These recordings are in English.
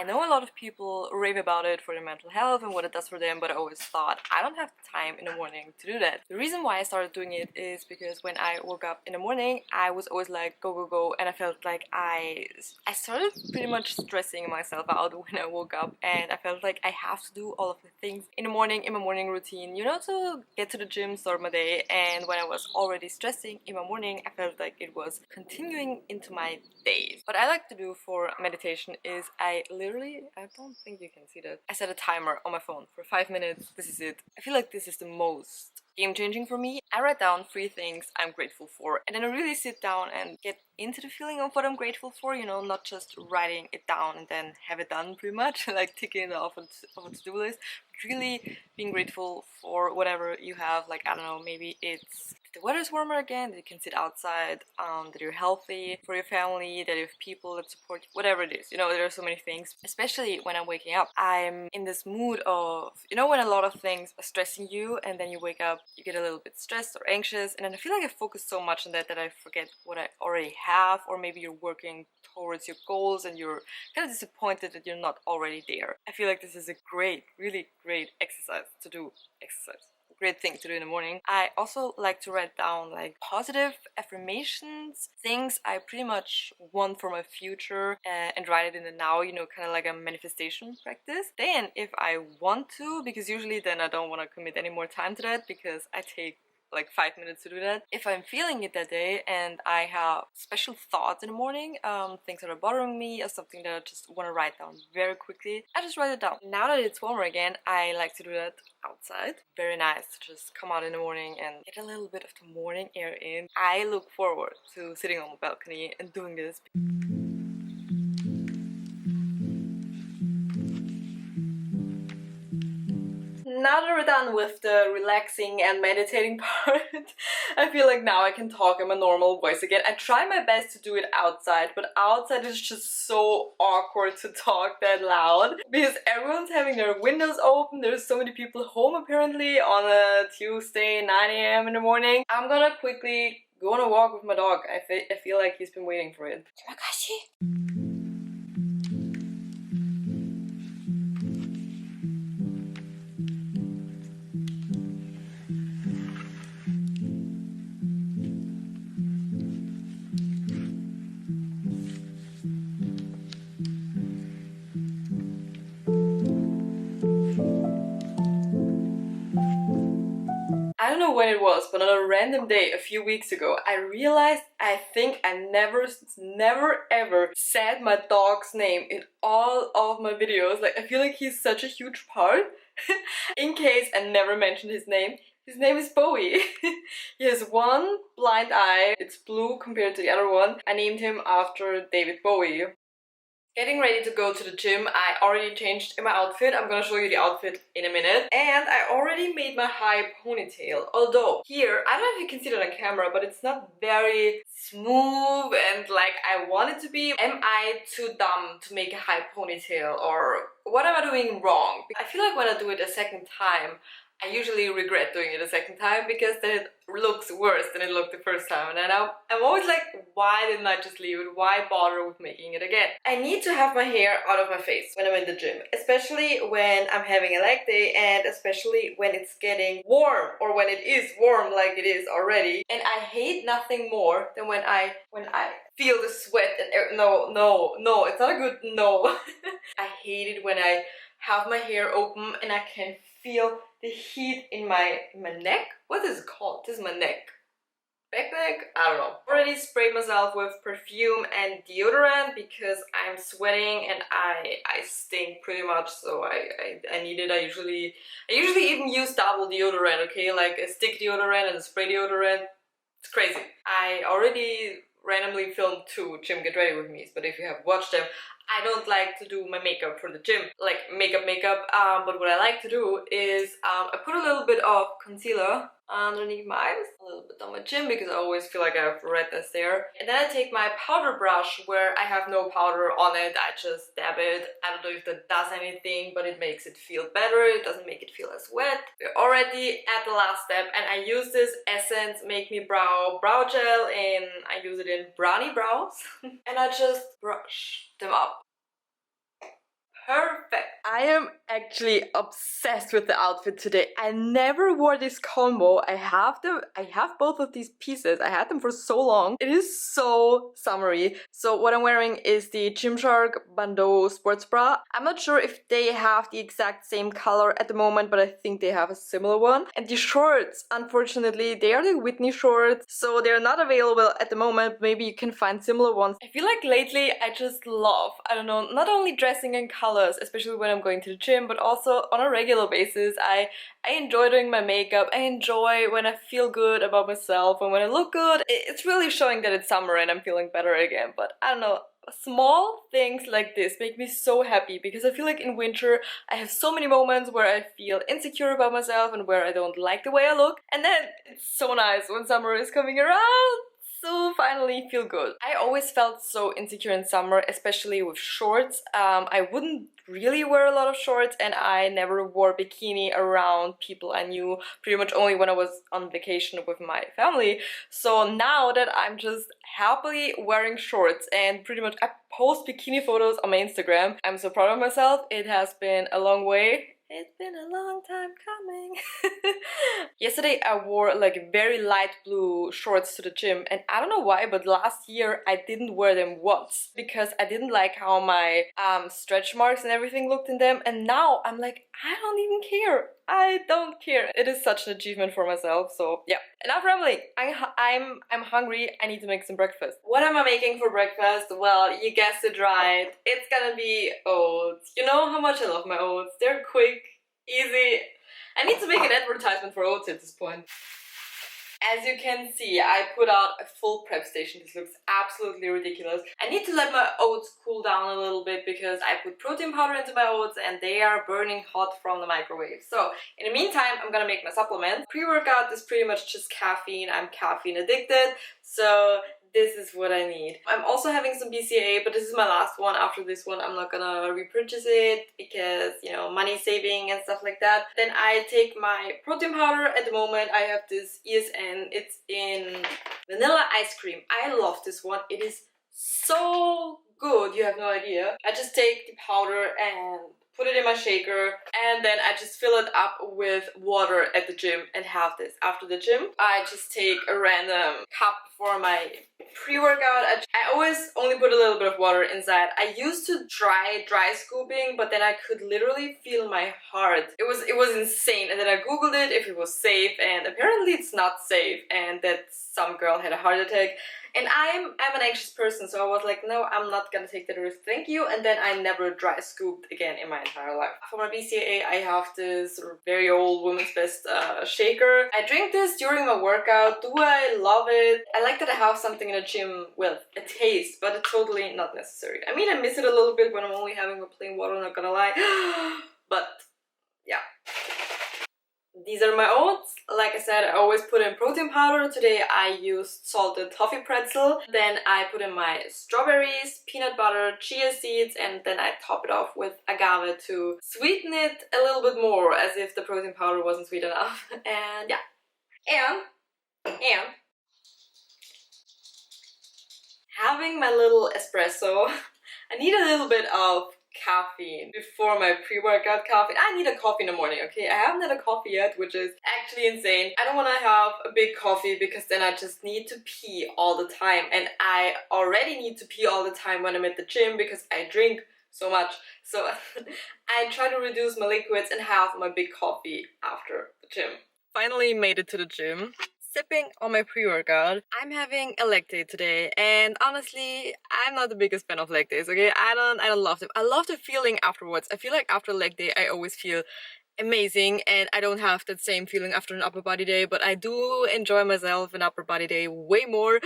I know a lot of people rave about it for their mental health and what it does for them, but I always thought I don't have time in the morning to do that. The reason why I started doing it is because when I woke up in the morning, I was always like go go go, and I felt like I started pretty much stressing myself out when I woke up, and I felt like I have to do all of the things in the morning, in my morning routine, you know, to get to the gym, start my day. And when I was already stressing in my morning, I felt like it was continuing into my days. What I like to do for meditation is I don't think you can see that, I set a timer on my phone for 5 minutes. This is it. I feel like this is the most game-changing for me. I write down 3 things I'm grateful for, and then I really sit down and get into the feeling of what I'm grateful for, you know, not just writing it down and then have it done pretty much, like ticking it off of a to-do list, but really being grateful for whatever you have. Like, I don't know, maybe it's the weather's warmer again, that you can sit outside, that you're healthy for your family, that you have people that support you, whatever it is. You know, there are so many things, especially when I'm waking up. I'm in this mood of, you know, when a lot of things are stressing you and then you wake up, you get a little bit stressed or anxious, and then I feel like I focus so much on that I forget what I already have, or maybe you're working towards your goals and you're kind of disappointed that you're not already there. I feel like this is a great, really great exercise to do. Great thing to do in the morning. I also like to write down like positive affirmations, things I pretty much want for my future, and write it in the now, you know, kind of like a manifestation practice. Then if I want to, because usually then I don't want to commit any more time to that because I take like 5 minutes to do that. If I'm feeling it that day and I have special thoughts in the morning, things that are bothering me or something that I just want to write down very quickly, I just write it down. Now that it's warmer again, I like to do that outside. Very nice to just come out in the morning and get a little bit of the morning air in. I look forward to sitting on the balcony and doing this. Now that we're done with the relaxing and meditating part, I feel like now I can talk in my normal voice again. I try my best to do it outside, but outside is just so awkward to talk that loud because everyone's having their windows open. There's so many people home apparently on a Tuesday, 9 a.m. in the morning. I'm gonna quickly go on a walk with my dog. I feel like he's been waiting for it. I don't know when it was, but on a random day a few weeks ago, I realized I think I never ever said my dog's name in all of my videos. Like, I feel like he's such a huge part. In case I never mentioned his name is Bowie. He has one blind eye. It's blue compared to the other one. I named him after David Bowie. Getting ready to go to the gym. I already changed in my outfit. I'm gonna show you the outfit in a minute. And I already made my high ponytail. Although here, I don't know if you can see that on camera, but it's not very smooth and like I want it to be. Am I too dumb to make a high ponytail, or what am I doing wrong? I feel like when I do it a second time, I usually regret doing it a second time because then it looks worse than it looked the first time. And then I'm always like, why didn't I just leave it? Why bother with making it again? I need to have my hair out of my face when I'm in the gym, especially when I'm having a leg day and especially when it's getting warm or when it is warm like it is already. And I hate nothing more than when I feel the sweat and no, it's not a good no. I hate it when I have my hair open and I can feel the heat in my neck. What is it called? This is my neck. Back neck? I don't know. Already sprayed myself with perfume and deodorant because I'm sweating and I stink pretty much, so I need it. I usually even use double deodorant, okay? Like a stick deodorant and a spray deodorant. It's crazy. I already randomly filmed 2 gym get ready with me's, but if you have watched them, I don't like to do my makeup for the gym, like makeup, but what I like to do is I put a little bit of concealer underneath my eyes, a little bit on my chin because I always feel like I have redness there. And then I take my powder brush where I have no powder on it, I just dab it. I don't know if that does anything, but it makes it feel better, it doesn't make it feel as wet. We're already at the last step and I use this Essence Make Me Brow Gel and I use it in brownie brows and I just brush them up. I am actually obsessed with the outfit today. I never wore this combo. I have both of these pieces. I had them for so long. It is so summery. So what I'm wearing is the Gymshark Bandeau sports bra. I'm not sure if they have the exact same color at the moment, but I think they have a similar one. And the shorts, unfortunately, they are the Whitney shorts, so they're not available at the moment. Maybe you can find similar ones. I feel like lately I just love, I don't know, not only dressing in colors, especially when I'm going to the gym, but also on a regular basis. I enjoy doing my makeup. I enjoy when I feel good about myself and when I look good. It's really showing that it's summer and I'm feeling better again. But I don't know, small things like this make me so happy because I feel like in winter I have so many moments where I feel insecure about myself and where I don't like the way I look. And then it's so nice when summer is coming around. So finally feel good. I always felt so insecure in summer, especially with shorts. I wouldn't really wear a lot of shorts and I never wore bikini around people I knew, pretty much only when I was on vacation with my family. So now that I'm just happily wearing shorts and pretty much I post bikini photos on my Instagram, I'm so proud of myself. It has been a long way. It's been a long time coming. Yesterday I wore like very light blue shorts to the gym and I don't know why, but last year I didn't wear them once because I didn't like how my stretch marks and everything looked in them, and now I'm like, I don't even care. I don't care. It is such an achievement for myself. So yeah, enough rambling. I'm hungry. I need to make some breakfast. What am I making for breakfast? Well, you guessed it right. It's gonna be oats. You know how much I love my oats. They're quick, easy. I need to make an advertisement for oats at this point. As you can see, I put out a full prep station. This looks absolutely ridiculous. I need to let my oats cool down a little bit because I put protein powder into my oats and they are burning hot from the microwave. So in the meantime, I'm gonna make my supplement. Pre-workout is pretty much just caffeine. I'm caffeine addicted, so this is what I need. I'm also having some BCAA, but this is my last one. After this one, I'm not gonna repurchase it because, you know, money saving and stuff like that. Then I take my protein powder. At the moment, I have this ESN. It's in vanilla ice cream. I love this one. It is so good. You have no idea. I just take the powder and put it in my shaker, and then I just fill it up with water at the gym and have this. After the gym, I just take a random cup for my pre-workout. I always only put a little bit of water inside. I used to try dry scooping, but then I could literally feel my heart. It was insane. And then I googled it if it was safe, and apparently it's not safe, and that some girl had a heart attack. And I'm an anxious person, so I was like, no, I'm not gonna take that risk, thank you. And then I never dry scooped again in my entire life. For my BCAA, I have this sort of very old Women's Best shaker. I drink this during my workout. Do I love it? I like that I have something in the gym with a taste, but it's totally not necessary. I mean, I miss it a little bit when I'm only having a plain water, not gonna lie. But yeah. These are my oats. Like I said, I always put in protein powder. Today I used salted toffee pretzel. Then I put in my strawberries, peanut butter, chia seeds, and then I top it off with agave to sweeten it a little bit more, as if the protein powder wasn't sweet enough. And yeah. And having my little espresso, I need a little bit of caffeine before my pre-workout caffeine. I need a coffee in the morning, okay? I haven't had a coffee yet, which is actually insane. I don't want to have a big coffee because then I just need to pee all the time, and I already need to pee all the time when I'm at the gym because I drink so much. So I try to reduce my liquids and have my big coffee after the gym. Finally made it to the gym. Sipping on my pre-workout. I'm having a leg day today, and honestly, I'm not the biggest fan of leg days, okay? I don't love them. I love the feeling afterwards. I feel like after a leg day, I always feel amazing, and I don't have that same feeling after an upper body day, but I do enjoy myself an upper body day way more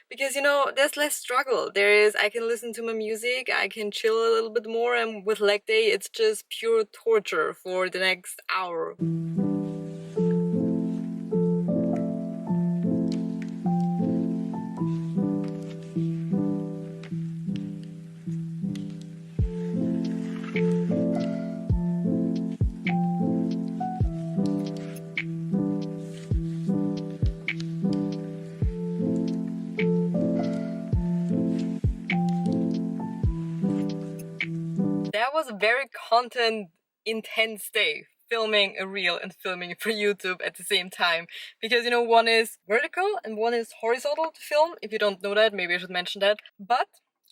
because, you know, there's less struggle. I can listen to my music, I can chill a little bit more, and with leg day, it's just pure torture for the next hour. That was a very content intense day filming a reel and filming it for YouTube at the same time, because you know, one is vertical and one is horizontal to film. If you don't know that, maybe I should mention that. But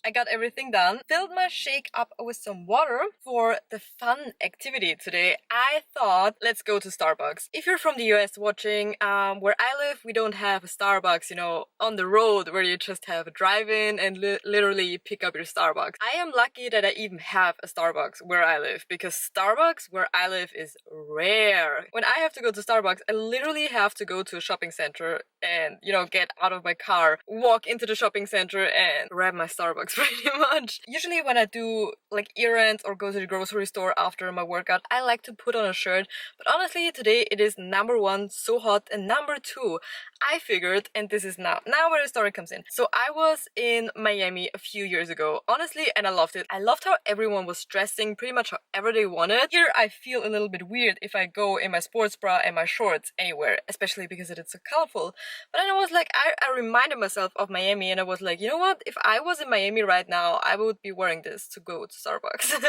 I got everything done, filled my shake up with some water for the fun activity today. I thought, let's go to Starbucks. If you're from the US watching, where I live, we don't have a Starbucks, you know, on the road where you just have a drive-in and literally pick up your Starbucks. I am lucky that I even have a Starbucks where I live, because Starbucks where I live is rare. When I have to go to Starbucks, I literally have to go to a shopping center and, you know, get out of my car, walk into the shopping center and grab my Starbucks pretty much. Usually when I do like errands or go to the grocery store after my workout, I like to put on a shirt. But honestly, today it is number one, so hot, and number two, I figured, and this is now where the story comes in. So I was in Miami a few years ago, honestly, and I loved it. I loved how everyone was dressing pretty much however they wanted. Here I feel a little bit weird if I go in my sports bra and my shorts anywhere, especially because it is so colorful. But then I was like, I reminded myself of Miami, and I was like, you know what? If I was in Miami right now, I would be wearing this to go to Starbucks.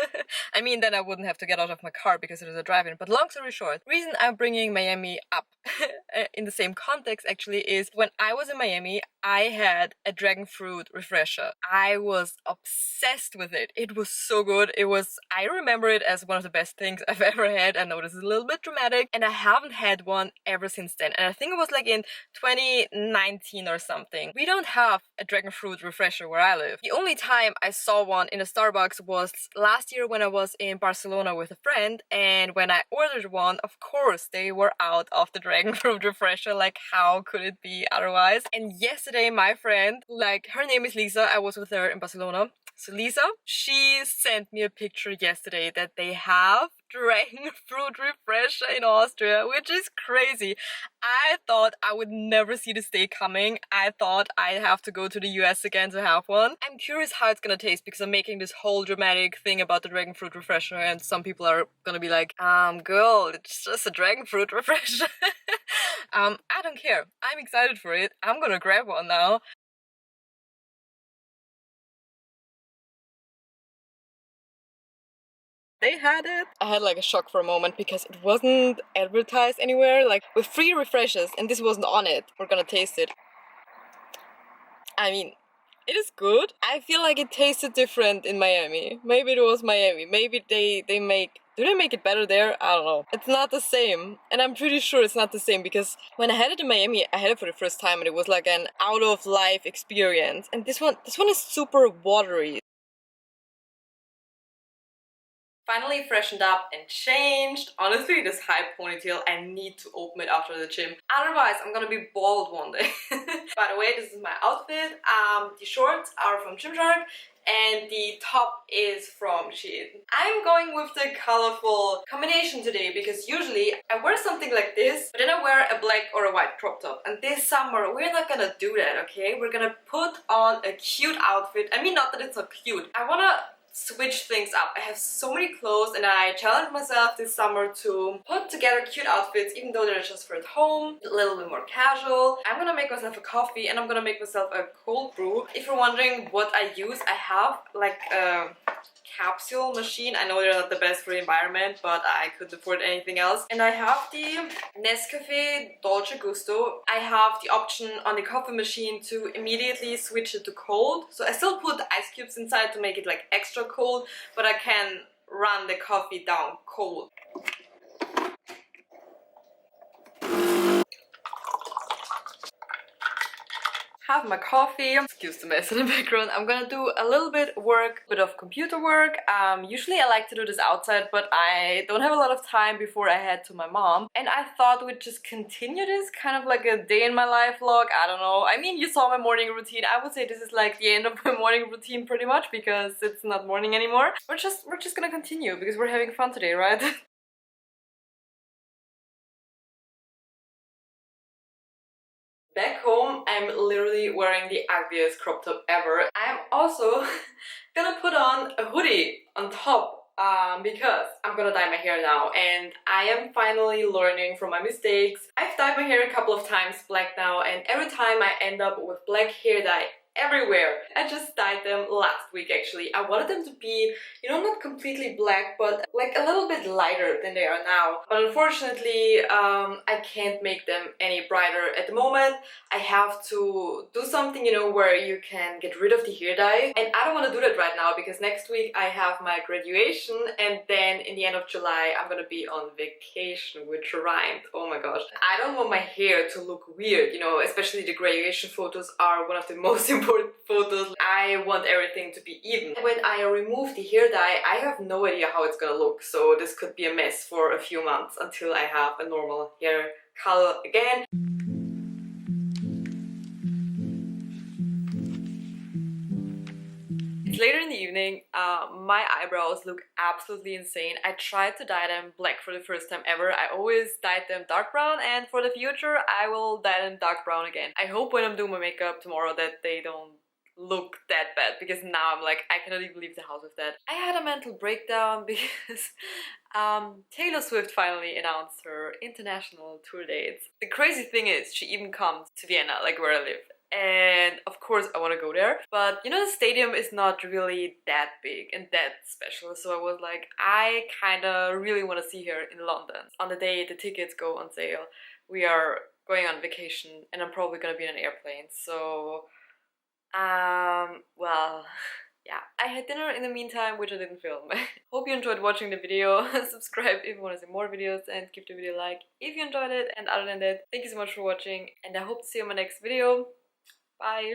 I mean, then I wouldn't have to get out of my car because it is a drive-in. But long story short, the reason I'm bringing Miami up in the same context actually is when I was in Miami, I had a dragon fruit refresher. I was obsessed with it. It was so good. I remember it as one of the best things I've ever had. I know this is a little bit dramatic, and I haven't had one ever since then. And I think it was like in 2019 or something. We don't have a dragon fruit refresher where I live. The only time I saw one in a Starbucks was last year when I was in Barcelona with a friend, and when I ordered one, of course they were out of the dragon fruit refresher. Like, how could it be otherwise? And yesterday my friend, like, her name is Lisa, I was with her in Barcelona. So Lisa, she sent me a picture yesterday that they have dragon fruit refresher in Austria, which is crazy. I thought I would never see this day coming. I thought I'd have to go to the US again to have one. I'm curious how it's gonna taste, because I'm making this whole dramatic thing about the dragon fruit refresher, and some people are gonna be like, girl, it's just a dragon fruit refresher. I don't care. I'm excited for it. I'm gonna grab one now. They had it. I had like a shock for a moment because it wasn't advertised anywhere, like with free refreshes, and this wasn't on it. We're gonna taste it. I mean, it is good. I feel like it tasted different in Miami. Maybe it was Miami. Maybe they make... Do they make it better there? I don't know. It's not the same. And I'm pretty sure it's not the same, because when I had it in Miami, I had it for the first time and it was like an out-of-life experience. And this one is super watery. Finally freshened up and changed. Honestly, this high ponytail, I need to open it after the gym. Otherwise, I'm gonna be bald one day. By the way, this is my outfit. The shorts are from Gymshark and the top is from Shein. I'm going with the colorful combination today because usually I wear something like this, but then I wear a black or a white crop top. And this summer, we're not gonna do that, okay? We're gonna put on a cute outfit. I mean, not that it's not cute. I wanna switch things up. I have so many clothes and I challenged myself this summer to put together cute outfits, even though they're just for at home, a little bit more casual. I'm gonna make myself a coffee and I'm gonna make myself a cold brew. If you're wondering what I use, I have like a capsule machine. I know they're not the best for the environment, but I couldn't afford anything else. And I have the Nescafe Dolce Gusto. I have the option on the coffee machine to immediately switch it to cold. So I still put ice cubes inside to make it like extra cold, but I can run the coffee down cold. Have my coffee. Excuse the mess in the background. I'm gonna do a little bit of computer work. Usually I like to do this outside, but I don't have a lot of time before I head to my mom. And I thought we'd just continue this, kind of like a day in my life vlog. I don't know. I mean, you saw my morning routine. I would say this is like the end of my morning routine pretty much, because it's not morning anymore. We're just gonna continue because we're having fun today, right? Back home, I'm literally wearing the ugliest crop top ever. I'm also gonna put on a hoodie on top because I'm gonna dye my hair now, and I am finally learning from my mistakes. I've dyed my hair a couple of times black now, and every time I end up with black hair dye everywhere. I just dyed them last week actually. I wanted them to be, you know, not completely black, but like a little bit lighter than they are now. But unfortunately, I can't make them any brighter at the moment. I have to do something, you know, where you can get rid of the hair dye. And I don't want to do that right now because next week I have my graduation, and then in the end of July I'm gonna be on vacation, which rhymed. Oh my gosh. I don't want my hair to look weird, you know, especially the graduation photos are one of the most important photos. I want everything to be even. When I remove the hair dye, I have no idea how it's gonna look, so this could be a mess for a few months until I have a normal hair color again. It's later in the evening. My eyebrows look absolutely insane. I tried to dye them black for the first time ever. I always dyed them dark brown, and for the future I will dye them dark brown again. I hope when I'm doing my makeup tomorrow that they don't look that bad, because now I'm like, I cannot even leave the house with that. I had a mental breakdown because Taylor Swift finally announced her international tour dates. The crazy thing is, she even comes to Vienna, like where I live. And of course I want to go there, but you know, the stadium is not really that big and that special, so I was like, I kinda really want to see her in London. On the day the tickets go on sale, we are going on vacation and I'm probably gonna be in an airplane, so well, yeah. I had dinner in the meantime, which I didn't film. Hope you enjoyed watching the video. Subscribe if you want to see more videos and give the video a like if you enjoyed it, and other than that, thank you so much for watching and I hope to see you in my next video. Bye!